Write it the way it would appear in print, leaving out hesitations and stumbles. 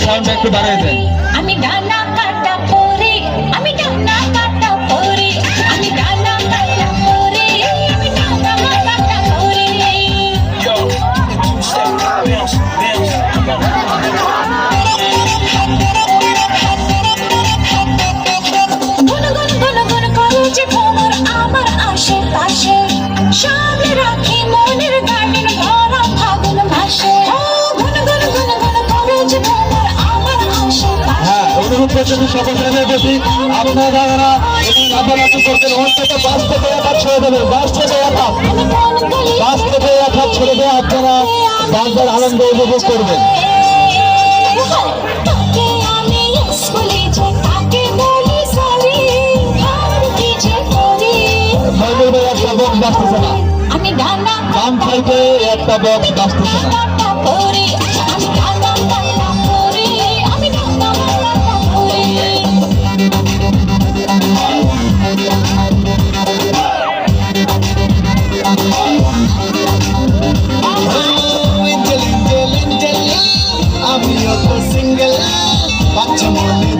সাউন্ডটা একটু বাড়িয়ে দেন। আমি ডানা কাটা পরে, আমি ডানা কাটা পরে, আমি ডানা কাটা পরে, আমি ডানা কাটা পরে। গুন গুন গুন গুন করে যে ভ্রমর আমার আশেপাশে, সামনে রাখি মনের গার্ডেন ভরা ফাগুন মাসে। গুন গুন গুন গুন করে যে ভ্রমর আমার আশেপাশে। হ্যাঁ, অনুরোধ করছেন সকল শ্রেণীর প্রতি আপনারা লাফালাফি করতেন, অন্তত বাস থেকে একা ছেড়ে দেবেন, বাস থেকে একা ছেড়ে দিয়ে আপনারা বাসের আনন্দ উপভোগ করবেন। তাকে আমি স্কুলে যে তাকে বলি সরি, আর কি যে করি। মজুর ভাই একটা বক্স বাজতেছে না, আমি ডানা বাম সাইডে একটা বক্স বাজতেছে না। কাটা পরে, আমি ডানা কাটা পরে, আমি ডানা কাটা পরে। আমিও তো সিঙ্গেল বাচ্চা মনে